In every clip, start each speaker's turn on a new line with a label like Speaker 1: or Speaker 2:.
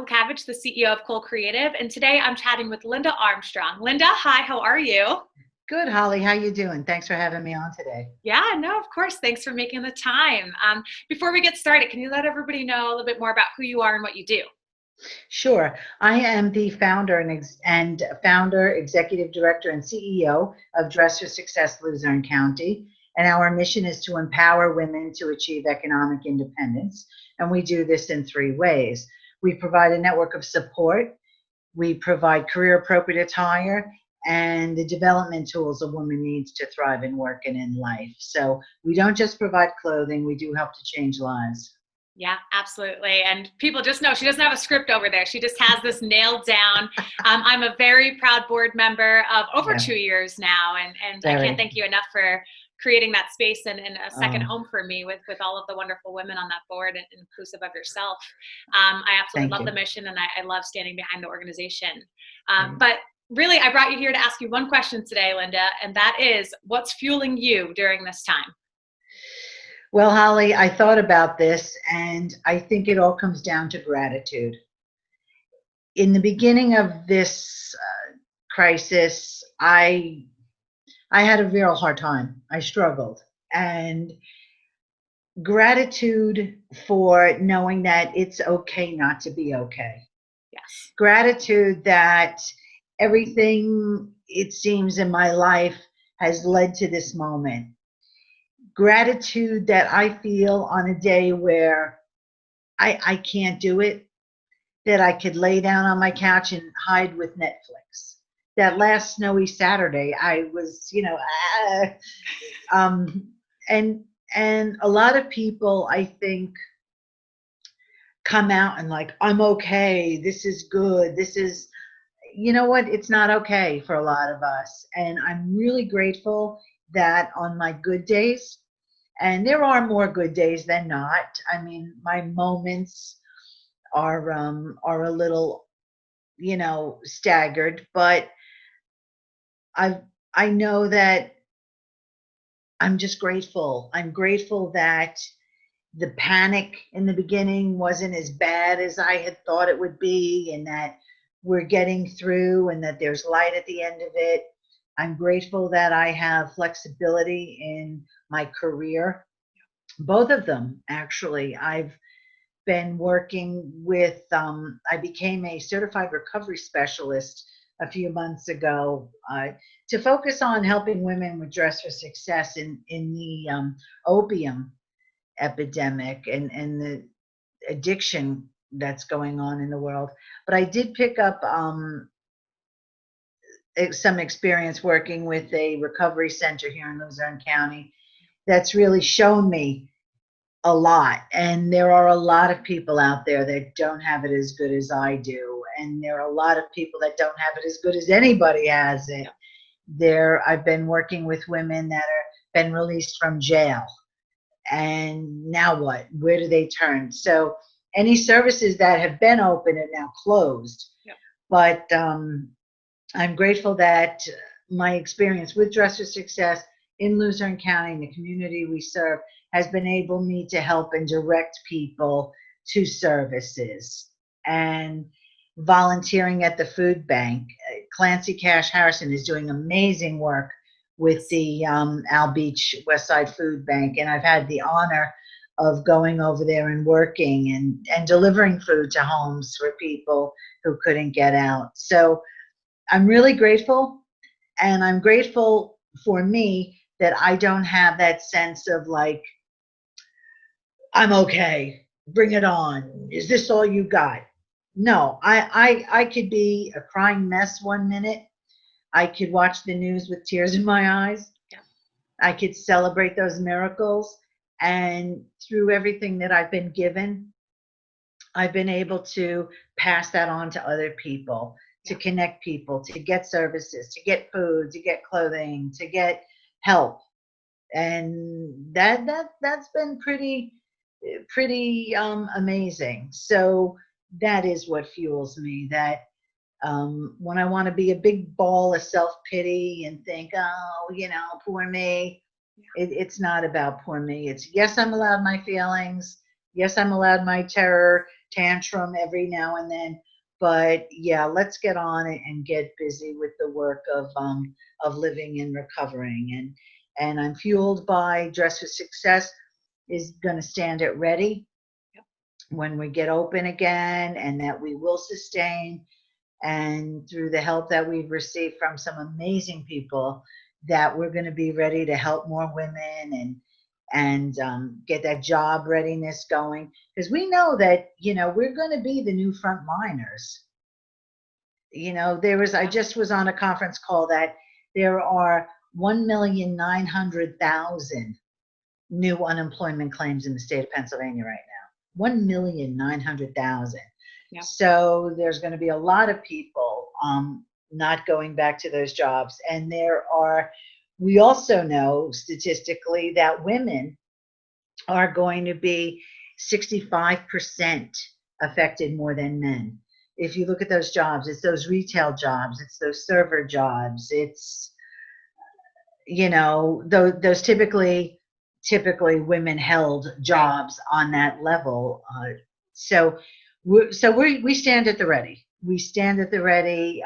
Speaker 1: Kulkavich, the CEO of Cole Creative, and today I'm chatting with Linda Armstrong. Linda, hi, how are you?
Speaker 2: Good, Holly. How you doing? Thanks for having me on today.
Speaker 1: Yeah, no, of course. Thanks for making the time. Before we get started, can you let everybody know a little bit more about who you are and what you do?
Speaker 2: Sure. I am the founder executive director, and CEO of Dress for Success Luzerne County. And our mission is to empower women to achieve economic independence. And we do this in three ways. We provide a network of support. We provide career appropriate attire and the development tools a woman needs to thrive in work and in life. So we don't just provide clothing, we do help to change lives.
Speaker 1: Yeah, absolutely. And people just know she doesn't have a script over there. She just has this nailed down. I'm a very proud board member of over 2 years now. And I can't thank you enough for creating that space and a second home for me with all of the wonderful women on that board and inclusive of yourself. I absolutely love the mission, and I love standing behind the organization. But really, I brought you here to ask you one question today, Linda, and that is, what's fueling you during this time?
Speaker 2: Well, Holly, I thought about this, and I think it all comes down to gratitude. In the beginning of this crisis, I had a real hard time. I struggled. And gratitude for knowing that it's okay not to be okay.
Speaker 1: Yes.
Speaker 2: Gratitude that everything, it seems, in my life has led to this moment. Gratitude that I feel on a day where I can't do it, that I could lay down on my couch and hide with Netflix. That last snowy Saturday, I was, and a lot of people, I think, come out and like, I'm okay, this is good, this is, you know what, it's not okay for a lot of us. And I'm really grateful that on my good days, and there are more good days than not. I mean, my moments are a little, staggered, but I know that I'm just grateful. I'm grateful that the panic in the beginning wasn't as bad as I had thought it would be, and that we're getting through and that there's light at the end of it. I'm grateful that I have flexibility in my career. Both of them, actually. I've been working with, I became a certified recovery specialist a few months ago to focus on helping women with Dress for Success in the opium epidemic and the addiction that's going on in the world. But I did pick up some experience working with a recovery center here in Luzerne County that's really shown me a lot. And there are a lot of people out there that don't have it as good as I do. And there are a lot of people that don't have it as good as anybody has it. I've been working with women that are been released from jail. And now what? Where do they turn? So any services that have been open are now closed.
Speaker 1: Yep.
Speaker 2: But I'm grateful that my experience with Dress for Success in Luzerne County and the community we serve has been able me to help and direct people to services. And volunteering at the food bank. Clancy Cash Harrison is doing amazing work with the Al Beach Westside Food Bank, and I've had the honor of going over there and working and delivering food to homes for people who couldn't get out. So I'm really grateful, and I'm grateful for me that I don't have that sense of like, I'm okay, bring it on, is this all you got? No, I could be a crying mess one minute. I could watch the news with tears in my eyes.
Speaker 1: Yeah.
Speaker 2: I could celebrate those miracles. And through everything that I've been given, I've been able to pass that on to other people, to connect people, to get services, to get food, to get clothing, to get help. And that's been pretty amazing. So that is what fuels me, that when I want to be a big ball of self-pity and think, oh, poor me, it's not about poor me. It's, yes, I'm allowed my feelings. Yes, I'm allowed my terror tantrum every now and then. But yeah, let's get on it and get busy with the work of living and recovering. And I'm fueled by Dress for Success is going to stand at ready when we get open again, and that we will sustain. And through the help that we've received from some amazing people, that we're going to be ready to help more women and get that job readiness going, because we know that, you know, we're going to be the new frontliners. You know, I just was on a conference call that there are 1,900,000 new unemployment claims in the state of Pennsylvania right now. 1,900,000. Yeah. So there's going to be a lot of people not going back to those jobs. And we also know statistically that women are going to be 65% affected more than men. If you look at those jobs, it's those retail jobs, it's those server jobs, it's, you know, those typically women held jobs on that level. So we stand at the ready. We stand at the ready.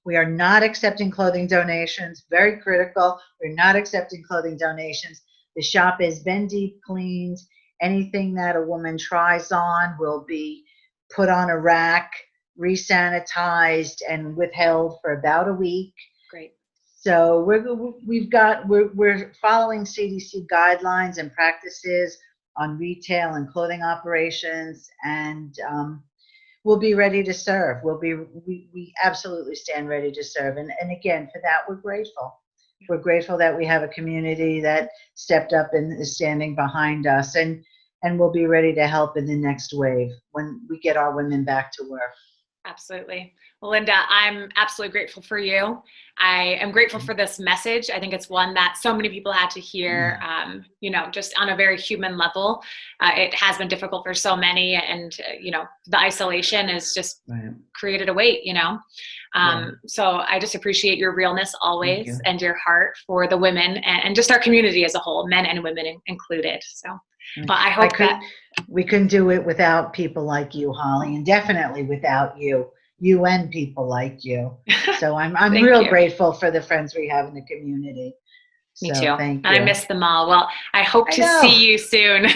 Speaker 2: We are not accepting clothing donations. Very critical. We're not accepting clothing donations. The shop has been deep cleaned. Anything that a woman tries on will be put on a rack, re-sanitized, and withheld for about a week.
Speaker 1: Great.
Speaker 2: So we're following CDC guidelines and practices on retail and clothing operations, and we'll be ready to serve. We absolutely stand ready to serve, and again, for that we're grateful. We're grateful that we have a community that stepped up and is standing behind us, and we'll be ready to help in the next wave when we get our women back to work.
Speaker 1: Absolutely. Well, Linda, I'm absolutely grateful for you. I am grateful for this message. I think it's one that so many people had to hear, you know, just on a very human level. It has been difficult for so many, and, you know, the isolation has just created a weight, you know. So I just appreciate your realness always, and your heart for the women and just our community as a whole, men and women included. So well, I hope that
Speaker 2: we couldn't do it without people like you, Holly, and definitely without you and people like you. So I'm real grateful for the friends we have in the community.
Speaker 1: Me too. Thank you. I miss them all. Well, I hope to see you soon.